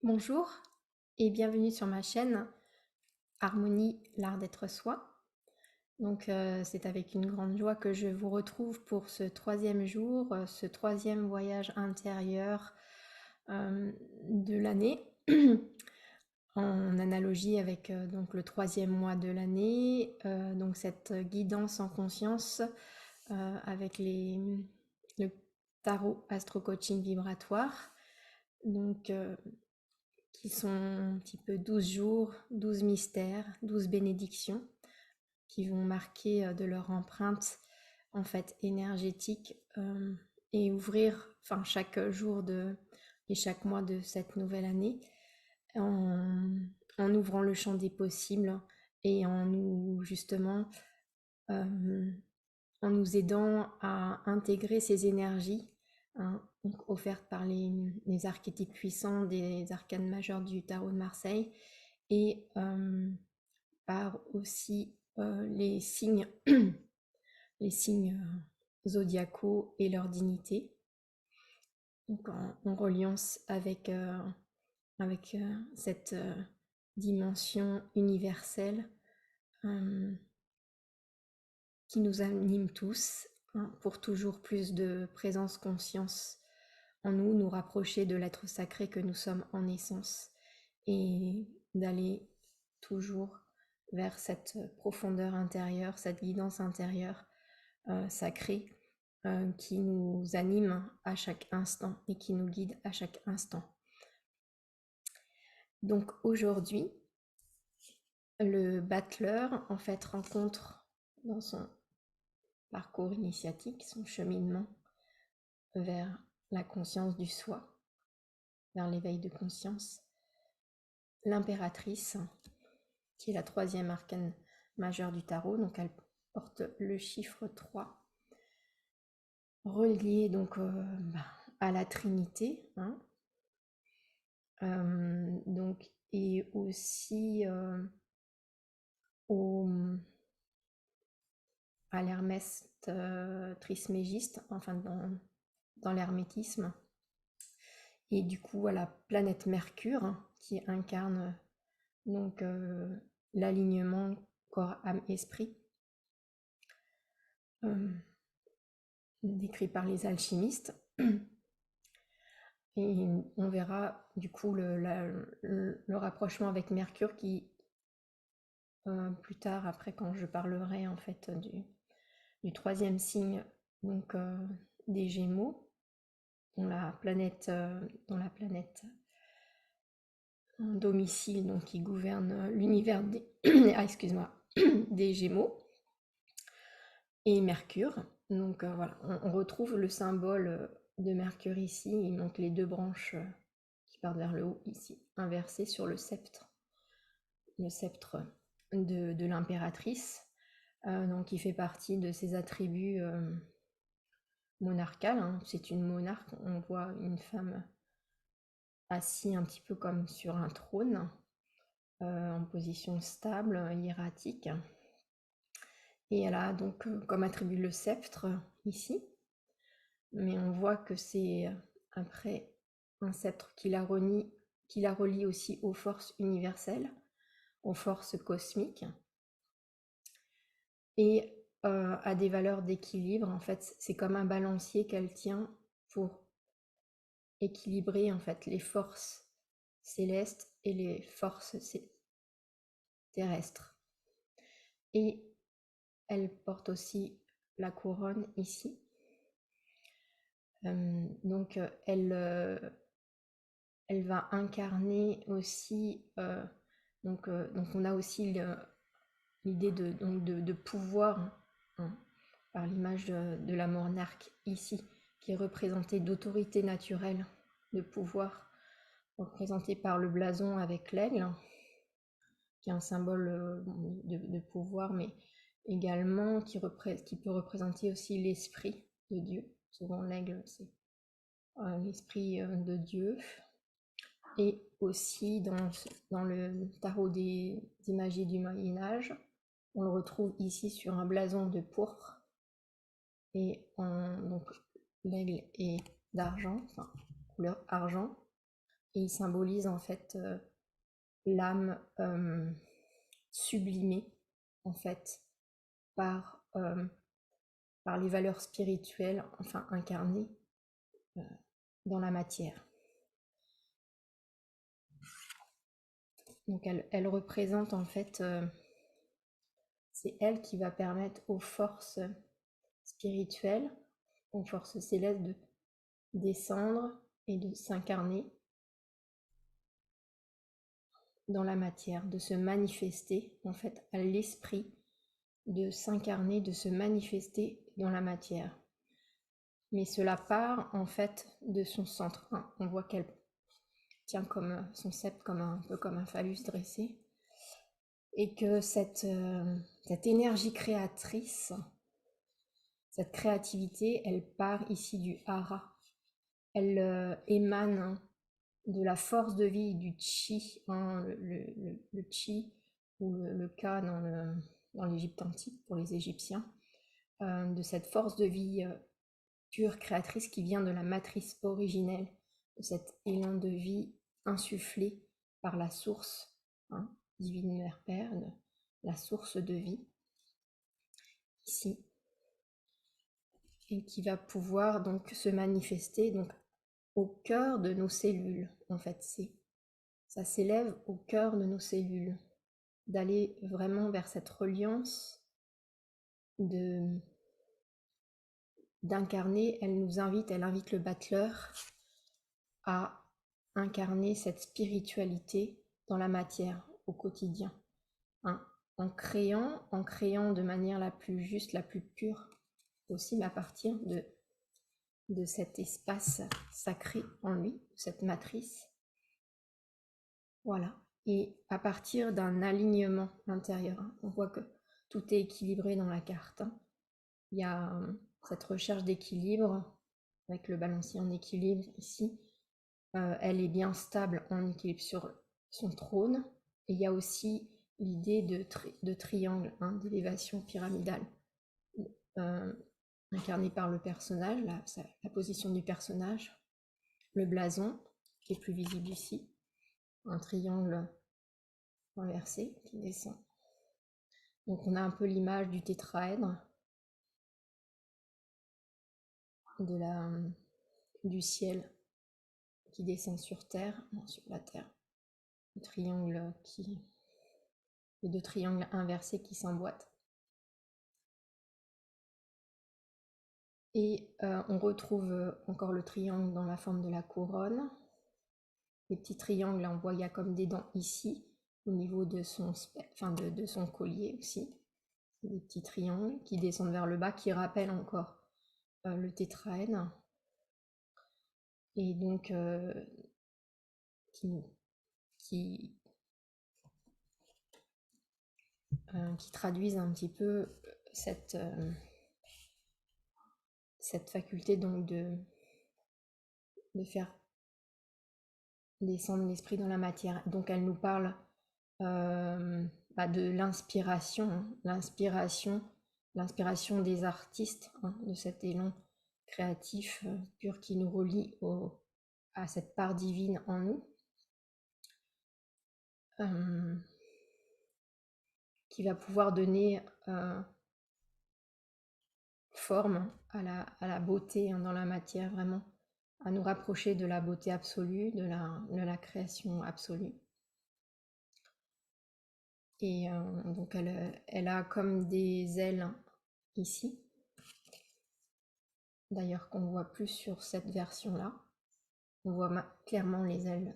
Bonjour et bienvenue sur ma chaîne Harmonie, l'art d'être soi. C'est avec une grande joie que je vous retrouve pour ce troisième jour, ce troisième voyage intérieur de l'année, en analogie avec le troisième mois de l'année, donc cette guidance en conscience avec le tarot astro-coaching vibratoire. Donc, qui sont un petit peu 12 jours, 12 mystères, 12 bénédictions qui vont marquer de leur empreinte en fait énergétique et ouvrir chaque jour et chaque mois de cette nouvelle année en, en ouvrant le champ des possibles et en nous justement en nous aidant à intégrer ces énergies donc offertes par les archétypes puissants des arcanes majeures du tarot de Marseille et par aussi les signes, les signes zodiacaux et leur dignité. Donc en reliance avec cette dimension universelle qui nous anime tous, pour toujours plus de présence conscience en nous, nous rapprocher de l'être sacré que nous sommes en essence et d'aller toujours vers cette profondeur intérieure, cette guidance intérieure sacrée qui nous anime à chaque instant et qui nous guide à chaque instant. Donc aujourd'hui, le battleur en fait rencontre dans son parcours initiatique, son cheminement vers la conscience du soi, vers l'éveil de conscience, l'impératrice, qui est la troisième arcane majeure du tarot, donc elle porte le chiffre 3, relié donc à la Trinité, et aussi à l'Hermès trismégiste, enfin dans l'hermétisme, et du coup à la planète Mercure qui incarne donc l'alignement corps, âme, esprit, décrit par les alchimistes. Et on verra du coup le rapprochement avec Mercure qui, plus tard, après quand je parlerai en fait du troisième signe, donc des Gémeaux, dont la planète domicile, donc qui gouverne l'univers des excuse-moi, des Gémeaux, et Mercure. Donc voilà, on retrouve le symbole de Mercure ici, donc les deux branches qui partent vers le haut ici, inversées sur le sceptre de l'impératrice, donc qui fait partie de ses attributs monarcales. C'est une monarque, on voit une femme assise un petit peu comme sur un trône, en position stable, hiératique. Et elle a donc comme attribut le sceptre ici, mais on voit que c'est après un sceptre qui la relie aussi aux forces universelles, aux forces cosmiques, et à des valeurs d'équilibre. En fait, c'est comme un balancier qu'elle tient pour équilibrer en fait les forces célestes et les forces terrestres. Et elle porte aussi la couronne ici. Elle va incarner aussi, donc on a aussi l'idée de pouvoir, par l'image de la monarque ici, qui est représentée d'autorité naturelle, de pouvoir, représentée par le blason avec l'aigle, qui est un symbole de pouvoir, mais également qui peut représenter aussi l'esprit de Dieu. Souvent l'aigle, c'est l'esprit de Dieu. Et aussi dans le tarot des magies du Moyen-Âge, on le retrouve ici sur un blason de pourpre, et donc l'aigle est d'argent, enfin couleur argent, et il symbolise en fait l'âme sublimée en fait par, par les valeurs spirituelles, enfin incarnées dans la matière. Donc elle représente en fait, c'est elle qui va permettre aux forces spirituelles, aux forces célestes de descendre et de s'incarner dans la matière, de se manifester en fait à l'esprit, de s'incarner, de se manifester dans la matière. Mais cela part en fait de son centre. On voit qu'elle tient comme son sceptre comme un peu comme un phallus dressé, et que cette énergie créatrice, cette créativité, elle part ici du hara. Elle émane de la force de vie, du chi, le chi ou le ka dans l'Égypte antique pour les Égyptiens, de cette force de vie pure créatrice qui vient de la matrice originelle, de cet élan de vie insufflé par la source, divine mère père, la source de vie, ici, et qui va pouvoir donc se manifester donc au cœur de nos cellules. En fait, ça s'élève au cœur de nos cellules, d'aller vraiment vers cette reliance d'incarner. Elle invite le battleur à incarner cette spiritualité dans la matière, au quotidien, en créant de manière la plus juste, la plus pure possible, à partir de cet espace sacré en lui, cette matrice. Voilà. Et à partir d'un alignement intérieur, on voit que tout est équilibré dans la carte. Il y a cette recherche d'équilibre, avec le balancier en équilibre ici. Elle est bien stable en équilibre sur son trône. Et il y a aussi l'idée de triangle, d'élévation pyramidale, incarnée par le personnage, la position du personnage, le blason, qui est plus visible ici, un triangle inversé qui descend. Donc on a un peu l'image du tétraèdre, du ciel qui descend sur terre, non, sur la terre. Le triangle les deux triangles inversés qui s'emboîtent. Et on retrouve encore le triangle dans la forme de la couronne. Les petits triangles, on voit il y a comme des dents ici, au niveau de son collier aussi. Des petits triangles qui descendent vers le bas, qui rappellent encore le tétraèdre. Et donc qui traduisent un petit peu cette faculté donc de faire descendre l'esprit dans la matière. Donc elle nous parle de l'inspiration, l'inspiration des artistes, de cet élan créatif pur qui nous relie à cette part divine en nous, qui va pouvoir donner forme à la beauté dans la matière, vraiment à nous rapprocher de la beauté absolue, de la création absolue. Et donc elle a comme des ailes ici, d'ailleurs qu'on voit plus sur cette version-là. On voit clairement les ailes.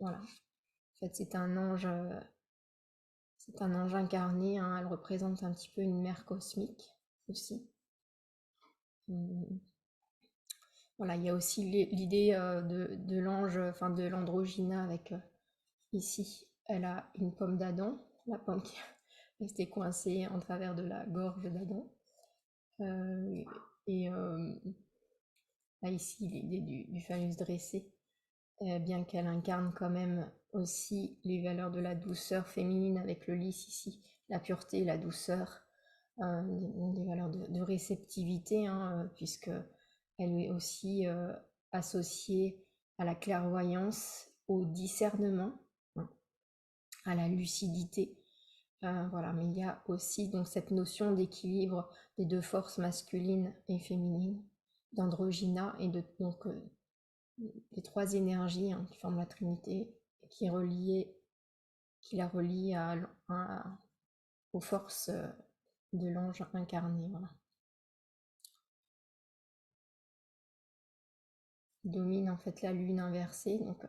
Voilà. En fait, c'est un ange incarné. Elle représente un petit peu une mère cosmique aussi. Voilà, il y a aussi l'idée de l'ange, enfin de l'androgyna avec ici, elle a une pomme d'Adam, la pomme qui est restée coincée en travers de la gorge d'Adam. Et là, ici, l'idée du phallus dressé, bien qu'elle incarne quand même aussi les valeurs de la douceur féminine avec le lys ici, la pureté, la douceur, des valeurs de réceptivité, puisque elle est aussi associée à la clairvoyance au discernement, hein, à la lucidité. Voilà, mais il y a aussi donc cette notion d'équilibre des deux forces masculines et féminines, d'androgyna et donc les trois énergies, hein, qui forment la Trinité, qui la relie aux forces de l'ange incarné. Voilà. Il domine en fait la lune inversée, donc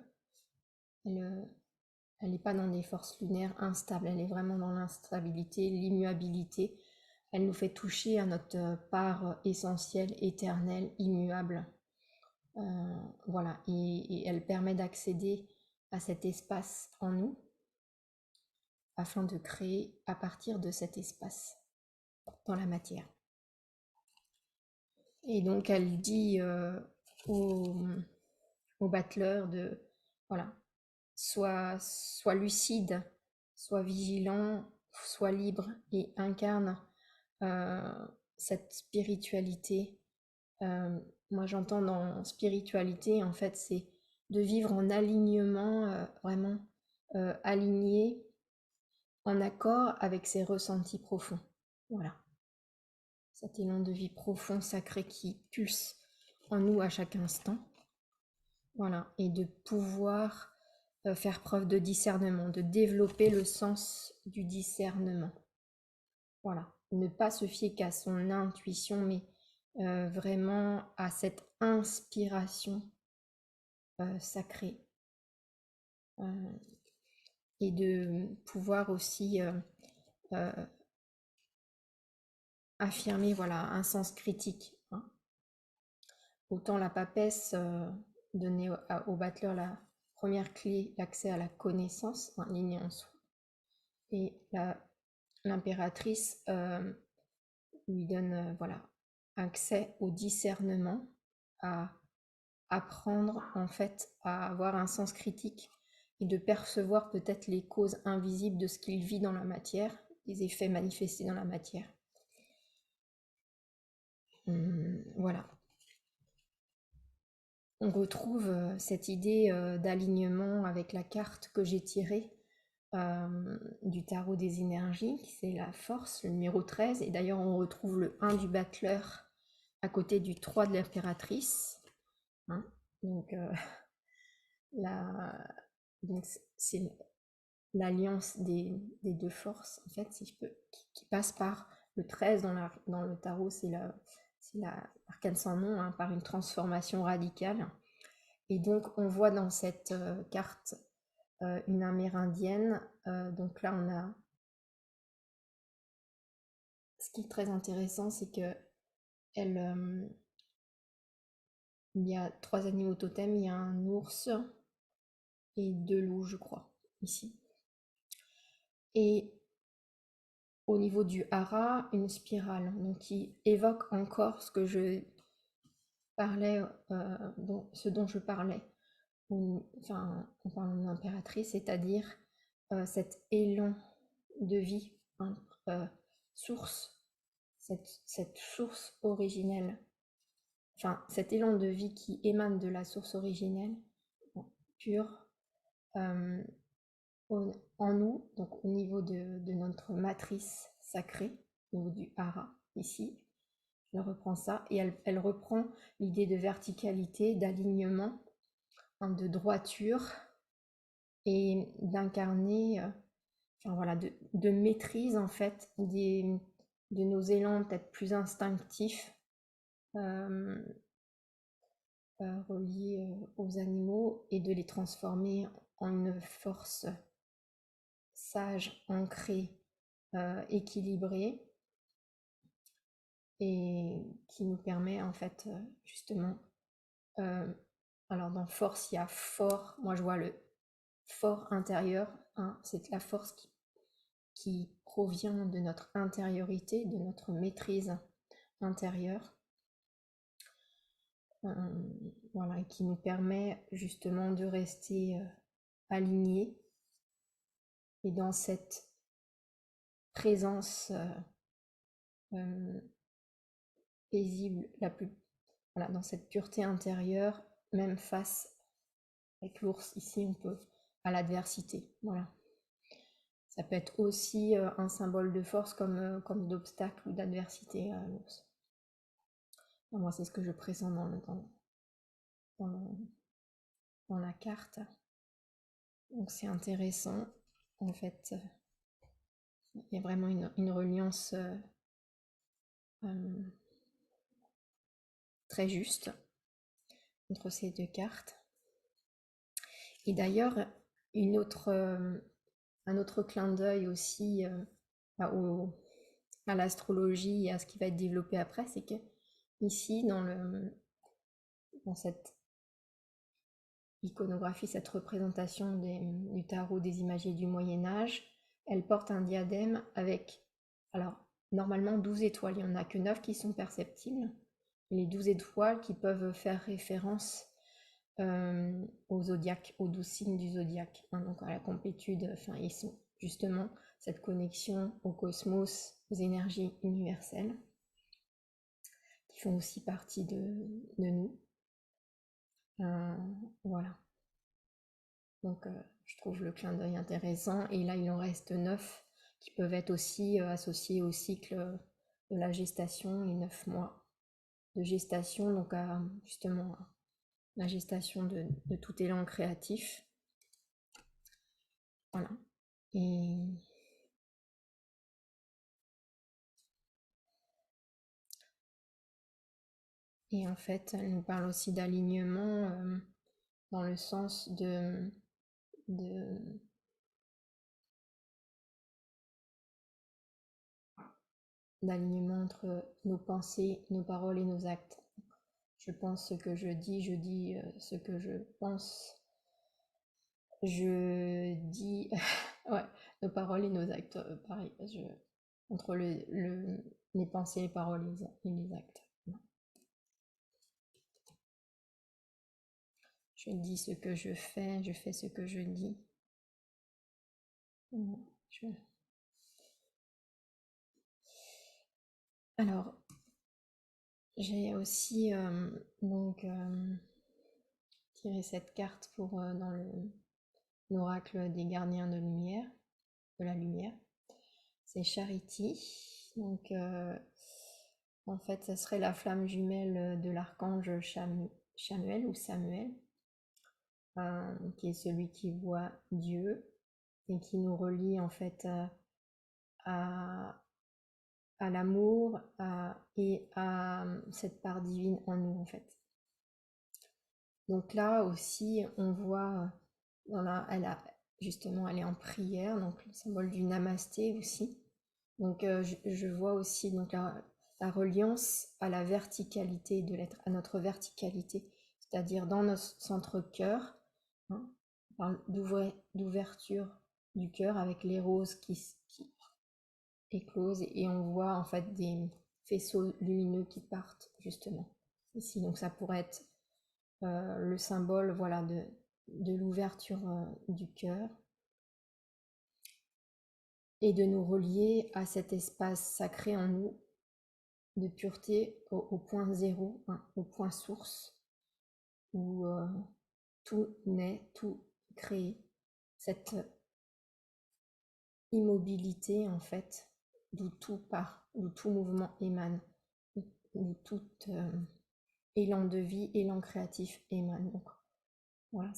elle n'est pas dans des forces lunaires instables, elle est vraiment dans l'instabilité, l'immuabilité. Elle nous fait toucher à notre part essentielle, éternelle, immuable. Voilà, et elle permet d'accéder à cet espace en nous afin de créer à partir de cet espace dans la matière. Et donc elle dit au battleur de, voilà, sois lucide, sois vigilant, sois libre et incarne cette spiritualité. Moi j'entends dans spiritualité, en fait, c'est de vivre en alignement, vraiment aligné, en accord avec ses ressentis profonds. Voilà. Cet élan de vie profond, sacré, qui pulse en nous à chaque instant. Voilà. Et de pouvoir faire preuve de discernement, de développer le sens du discernement. Voilà. Ne pas se fier qu'à son intuition, mais vraiment à cette inspiration sacrée. Et de pouvoir aussi affirmer, voilà, un sens critique, hein. Autant la papesse donnait au battleur la première clé, l'accès à la connaissance, hein, lignée en soi, et l'impératrice lui donne voilà, accès au discernement, à apprendre en fait à avoir un sens critique et de percevoir peut-être les causes invisibles de ce qu'il vit dans la matière, les effets manifestés dans la matière. Voilà. On retrouve cette idée d'alignement avec la carte que j'ai tirée du tarot des énergies, c'est la force, le numéro 13, et d'ailleurs on retrouve le 1 du battleur à côté du 3 de l'impératrice, hein. Donc, donc c'est l'alliance des deux forces, en fait, si je peux, qui passe par le 13 dans le tarot, c'est l'arcane sans nom, hein, par une transformation radicale. Et donc on voit dans cette carte une amérindienne. Donc là on a, ce qui est très intéressant, c'est que il y a 3 animaux totems, il y a un ours et 2 loups, je crois, ici. Et au niveau du hara, une spirale, donc qui évoque encore ce que je parlais, ce dont je parlais, enfin, en parlant de l'impératrice, c'est-à-dire cet élan de vie, hein, source, cette source originelle, enfin cet élan de vie qui émane de la source originelle, pure, en nous, donc au niveau de notre matrice sacrée, au niveau du hara, ici. Je reprends ça, et elle reprend l'idée de verticalité, d'alignement, hein, de droiture, et d'incarner, enfin voilà, de maîtrise en fait de nos élans peut-être plus instinctifs, reliés aux animaux, et de les transformer en une force sage, ancrée, équilibrée, et qui nous permet en fait justement, alors dans force il y a fort, moi je vois le fort intérieur, hein, c'est la force qui provient de notre intériorité, de notre maîtrise intérieure, voilà, et qui nous permet justement de rester alignés et dans cette présence paisible, voilà, dans cette pureté intérieure, même face avec l'ours ici, on peut à l'adversité. Voilà. Ça peut être aussi un symbole de force comme d'obstacle ou d'adversité, l'ours. Moi, c'est ce que je présente dans la carte. Donc c'est intéressant. En fait, il y a vraiment une reliance très juste entre ces deux cartes. Et d'ailleurs, un autre clin d'œil aussi à l'astrologie et à ce qui va être développé après, c'est que ici, dans cette iconographie, cette représentation du tarot des imagiers du Moyen-Âge, elle porte un diadème avec, alors, normalement 12 étoiles. Il n'y en a que 9 qui sont perceptibles. Et les 12 étoiles qui peuvent faire référence au zodiaque, aux 12 signes du zodiaque, hein, donc à la complétude, enfin, ils sont justement cette connexion au cosmos, aux énergies universelles, qui font aussi partie de nous. Voilà. Donc je trouve le clin d'œil intéressant. Et là, il en reste 9 qui peuvent être aussi associés au cycle de la gestation, les 9 mois de gestation, donc justement la gestation de tout élan créatif. Voilà. Et en fait, elle nous parle aussi d'alignement dans le sens d'alignement entre nos pensées, nos paroles et nos actes. Je pense ce que je dis ce que je pense. Je dis ouais, nos paroles et nos actes, pareil, entre les pensées, les paroles et les actes. Je dis ce que je fais ce que je dis. Alors, j'ai aussi tiré cette carte pour dans l'oracle des gardiens de la lumière. C'est Charity. Donc, en fait, ça serait la flamme jumelle de l'archange Samuel, qui est celui qui voit Dieu et qui nous relie en fait à l'amour et à cette part divine en nous en fait. Donc là aussi, on voit, elle est en prière, donc le symbole du namasté aussi. Donc je vois aussi donc la reliance à la verticalité de l'être, à notre verticalité, c'est-à-dire dans notre centre-cœur, hein, on parle d'ouverture du cœur avec les roses qui éclosent et on voit en fait des faisceaux lumineux qui partent justement ici. Donc ça pourrait être le symbole voilà, de l'ouverture du cœur et de nous relier à cet espace sacré en nous de pureté au point zéro, hein, au point source où tout naît, tout crée, cette immobilité en fait d'où tout part, d'où tout mouvement émane, d'où tout élan de vie, élan créatif émane. Donc voilà,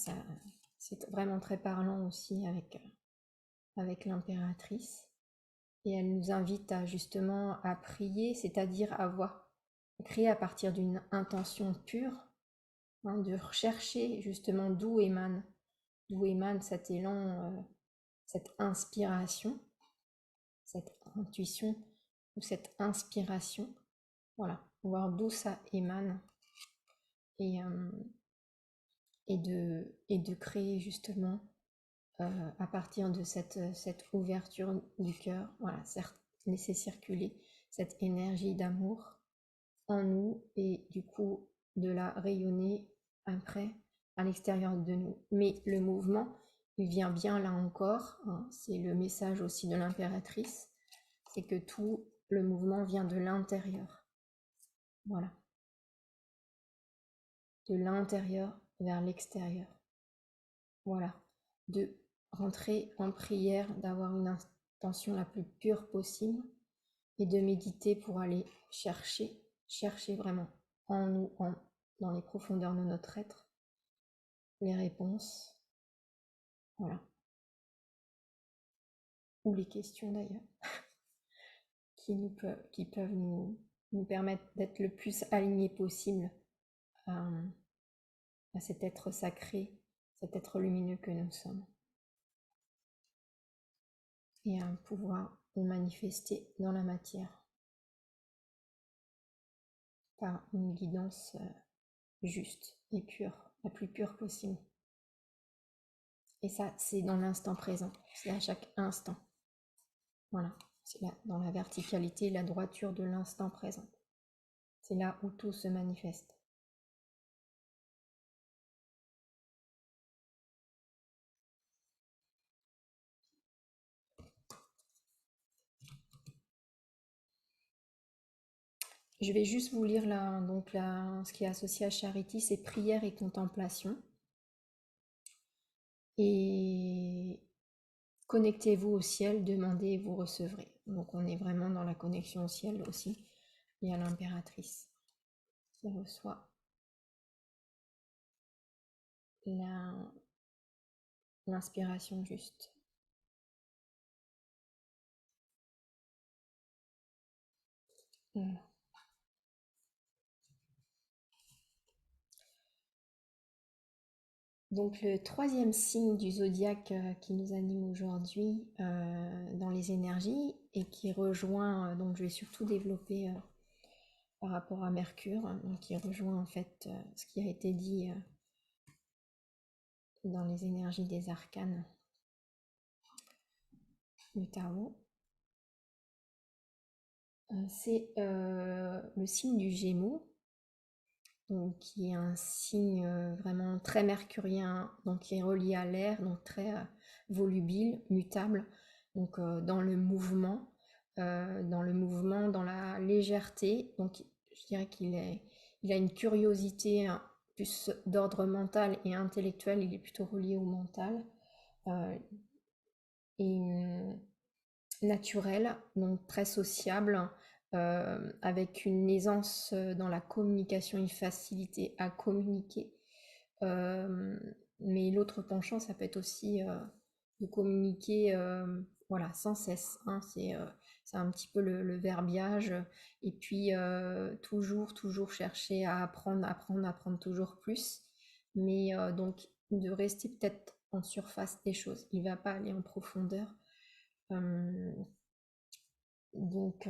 c'est vraiment très parlant aussi avec l'impératrice. Et elle nous invite justement à prier, c'est-à-dire à créer à partir d'une intention pure, hein, de rechercher justement d'où émane cet élan, cette inspiration, cette intuition ou cette inspiration. Voilà, voir d'où ça émane et de créer justement à partir de cette ouverture du cœur, voilà, laisser circuler cette énergie d'amour en nous et du coup de la rayonner après à l'extérieur de nous. Mais le mouvement, il vient bien là encore, hein, c'est le message aussi de l'impératrice, c'est que tout le mouvement vient de l'intérieur. Voilà. De l'intérieur vers l'extérieur. voilà, de rentrer en prière, d'avoir une intention la plus pure possible et de méditer pour aller chercher vraiment en nous, dans les profondeurs de notre être, les réponses, voilà, ou les questions d'ailleurs, qui peuvent nous permettre d'être le plus alignés possible à, à cet être sacré, cet être lumineux que nous sommes, et à pouvoir le manifester dans la matière par une guidance juste et pure, la plus pure possible. Et ça, c'est dans l'instant présent, c'est à chaque instant. Voilà, c'est là, dans la verticalité, la droiture de l'instant présent. C'est là où tout se manifeste. Je vais juste vous lire ce qui est associé à Charity, c'est prière et contemplation. Et connectez-vous au ciel, demandez et vous recevrez. Donc on est vraiment dans la connexion au ciel aussi et à l'impératrice qui reçoit l'inspiration juste. Voilà. Donc le troisième signe du zodiaque qui nous anime aujourd'hui dans les énergies et qui rejoint, donc je vais surtout développer par rapport à Mercure, donc qui rejoint en fait ce qui a été dit dans les énergies des arcanes du tarot. C'est le signe du Gémeaux, donc qui est un signe vraiment très mercurien, donc qui est relié à l'air, donc très volubile, mutable, donc dans le mouvement, dans la légèreté. Donc je dirais il a une curiosité plus d'ordre mental et intellectuel, il est plutôt relié au mental, et naturel, donc très sociable, avec une aisance dans la communication, une facilité à communiquer. Mais l'autre penchant, ça peut être aussi de communiquer voilà, sans cesse. Hein, c'est un petit peu le verbiage. Et puis toujours chercher à apprendre toujours plus. Mais donc de rester peut-être en surface des choses. Il ne va pas aller en profondeur. Euh, donc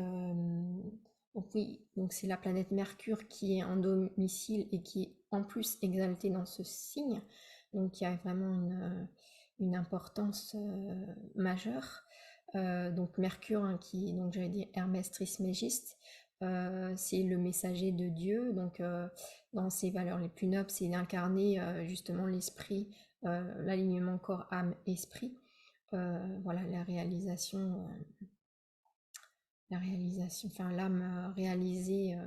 oui, donc c'est la planète Mercure qui est en domicile et qui est en plus exaltée dans ce signe. Donc il y a vraiment une importance majeure. Donc Mercure, hein, qui, donc j'avais dit Hermès Trismégiste, c'est le messager de Dieu. Donc dans ses valeurs les plus nobles, c'est d'incarner justement l'esprit, l'alignement corps, âme, esprit. Voilà enfin l'âme réalisée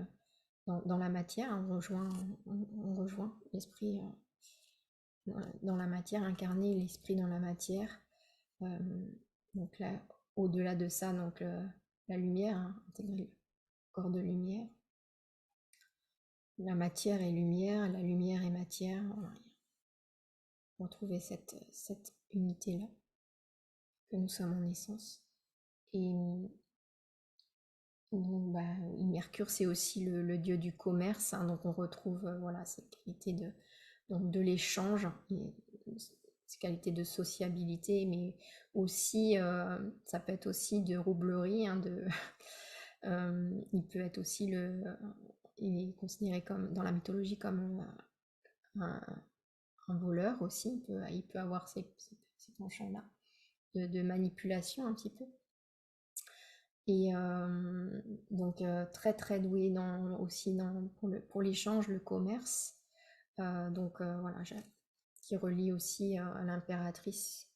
dans la matière, on rejoint l'esprit dans la matière, incarner l'esprit dans la matière. Euh, donc là, au-delà de ça, donc la lumière, hein, intégrer le corps de lumière. La matière est lumière, la lumière est matière. Voilà. Retrouver cette unité-là, que nous sommes en essence. Et donc, Mercure, c'est aussi le dieu du commerce, hein, donc on retrouve voilà, cette qualité de l'échange, ces qualités de sociabilité, mais aussi, ça peut être aussi de roublerie, hein, il peut être aussi il est considéré comme, dans la mythologie comme un voleur aussi, il peut avoir ces penchants-là de manipulation un petit peu. Et donc très très doué aussi pour l'échange, le commerce. Donc voilà, qui relie aussi à l'impératrice,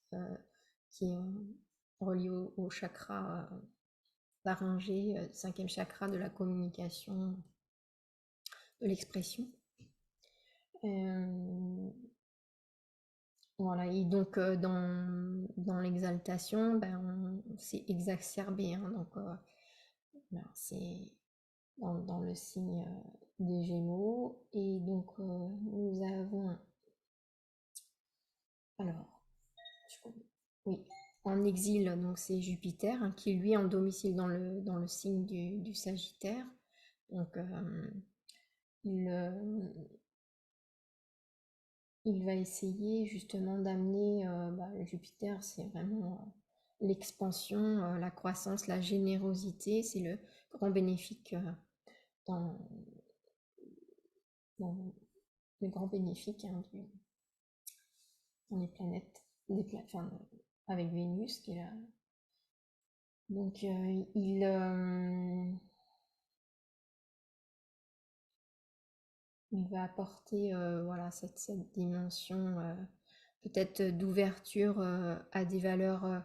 qui est reliée au chakra laryngé, cinquième chakra de la communication, de l'expression. Voilà, et donc dans l'exaltation, ben, c'est exacerbé, hein, donc voilà, c'est dans le signe des Gémeaux. Et donc nous avons, alors, oui, en exil, donc c'est Jupiter, hein, qui lui est en domicile dans le signe du Sagittaire. Donc il, il va essayer justement d'amener, bah, Jupiter, c'est vraiment l'expansion, la croissance, la générosité, c'est le grand bénéfique dans, dans le grand bénéfique, hein, dans les planètes, enfin, avec Vénus qui est là. Donc il va apporter voilà, cette dimension peut-être d'ouverture à des valeurs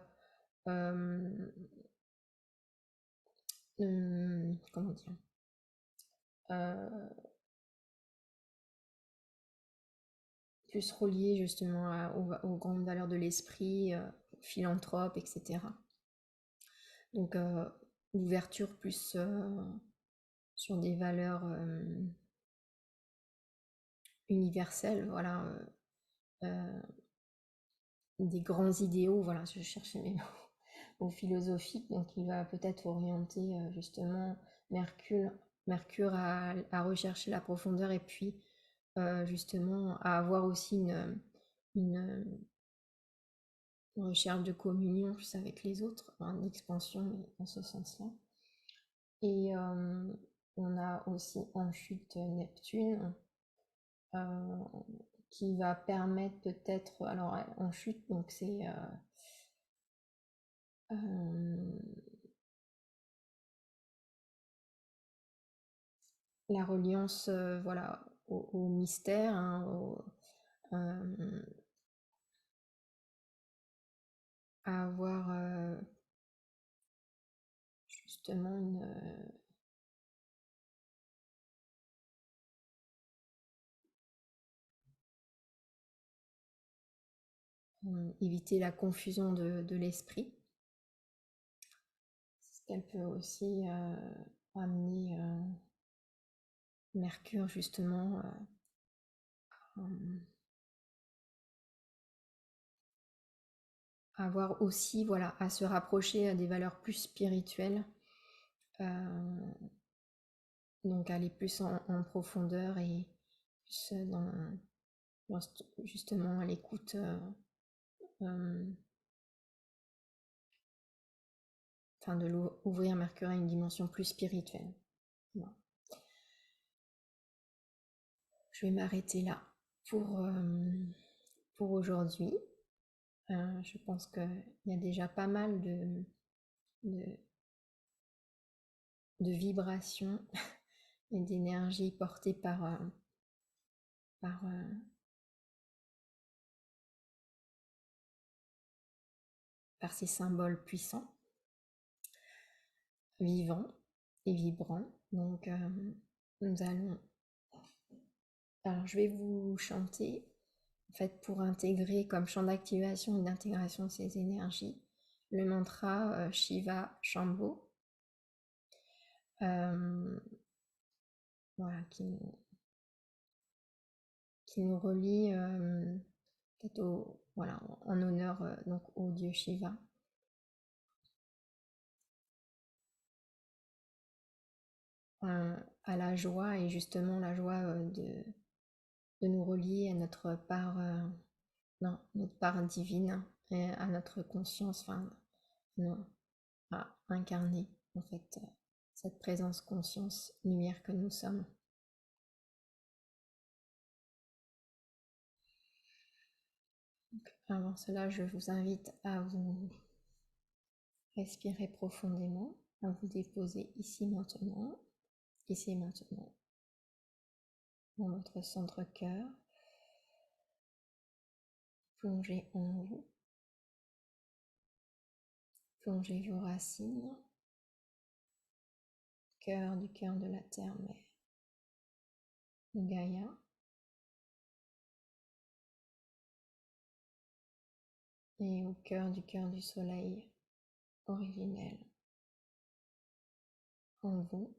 comment dire, euh, plus reliées justement aux grandes valeurs de l'esprit, philanthrope, etc. Donc l'ouverture plus sur des valeurs universelles, voilà, des grands idéaux, voilà, je cherchais mes mots, ou philosophiques, donc il va peut-être orienter justement Mercure, Mercure à rechercher la profondeur, et puis justement à avoir aussi une recherche de communion plus avec les autres, une expansion dans ce sens-là. Et on a aussi en chute Neptune, euh, qui va permettre peut-être, alors en chute, donc c'est la reliance, voilà, au mystère, hein, euh, à avoir justement éviter la confusion de l'esprit. C'est ce qu'elle peut aussi amener Mercure justement à avoir aussi, voilà, à se rapprocher des valeurs plus spirituelles, donc aller plus en profondeur et plus dans justement l'écoute, enfin de ouvrir Mercure à une dimension plus spirituelle. Voilà. Je vais m'arrêter là pour, pour aujourd'hui. Je pense qu'il y a déjà pas mal de, de vibrations et d'énergie portée par, par ces symboles puissants, vivants et vibrants. Donc nous allons... Alors je vais vous chanter, en fait, pour intégrer comme chant d'activation et d'intégration de ces énergies, le mantra Shiva Shambho, voilà, qui nous relie peut-être voilà, en honneur donc au dieu Shiva. À la joie, et justement la joie de nous relier à notre part, non, notre part divine, et à notre conscience, enfin, non, à incarner en fait cette présence conscience lumière que nous sommes. Donc, avant cela, je vous invite à vous respirer profondément, à vous déposer ici maintenant, ici et maintenant, dans votre centre cœur. Plongez en vous, plongez vos racines, cœur du cœur de la terre-mère, de Gaïa. et au cœur du soleil originel en vous.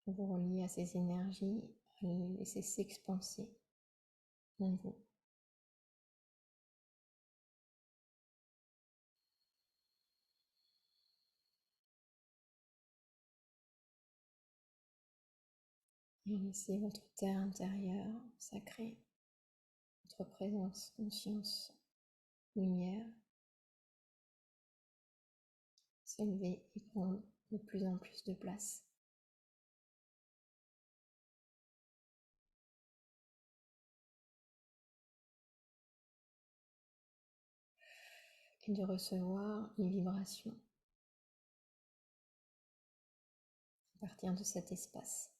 Vous reliez à ces énergies, à les laisser s'expanser en vous. Et laissez votre terre intérieure sacrée, votre présence, conscience, lumière s'élever et prendre de plus en plus de place. Et de recevoir une vibration à partir de cet espace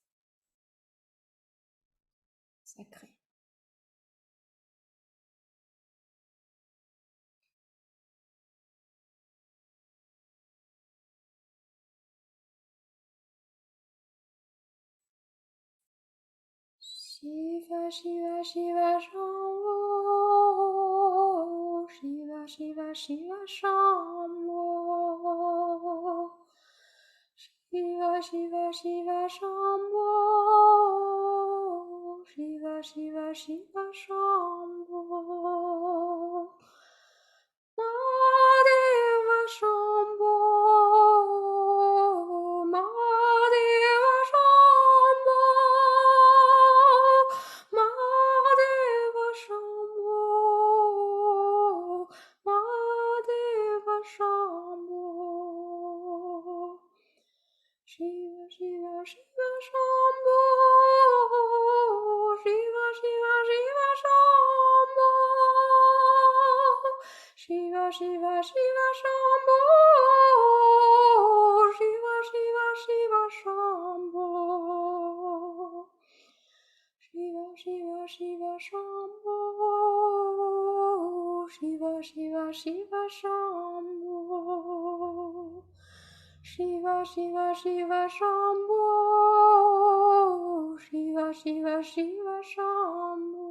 sacré. Shiva, Shiva, Shiva, Shambho. Shiva, Shiva, Shiva, Shambho. Shiva, Shiva, Shiva, Shambho. Shiva, Shiva, Shiva, Shambho. Mahadeva Shambho. Mahadeva Shambho. Mahadeva Shambho. Mahadeva Shambho. Shiva, Shiva, Shiva, Shambho. Shiva, Shiva, Shiva, Shambho. Shiva, Shiva, Shiva, Shambho. Shiva, Shiva, Shiva, Shambho. Shiva, Shiva, Shiva, Shambho. Shiva, Shiva, Shiva, Shambho. Shiva, Shiva, Shiva, Shambho. Shiva, Shiva, Shiva, Shambho.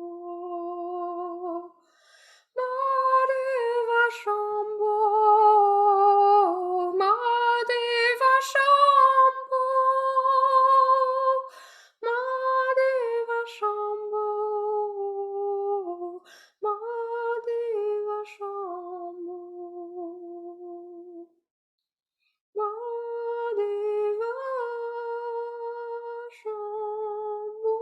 Mahadeva Shambho. Mahadeva Shambho. Mahadeva Shambho. Mahadeva Shambho. Mahadeva Shambho.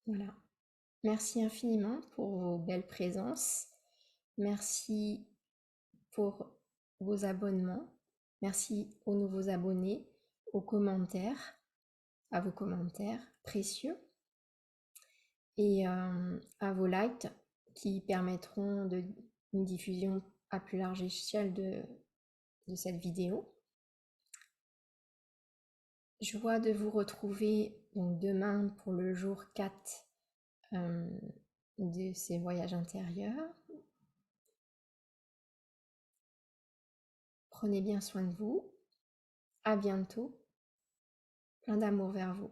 Voilà. Merci infiniment pour vos belles présences. Merci pour vos abonnements. Merci aux nouveaux abonnés, aux commentaires, à vos commentaires précieux et à vos likes qui permettront une diffusion à plus large échelle de cette vidéo. Joie de vous retrouver donc demain pour le jour 4 de ces voyages intérieurs. Prenez bien soin de vous. À bientôt. Plein d'amour vers vous.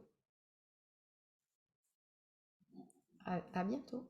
À bientôt.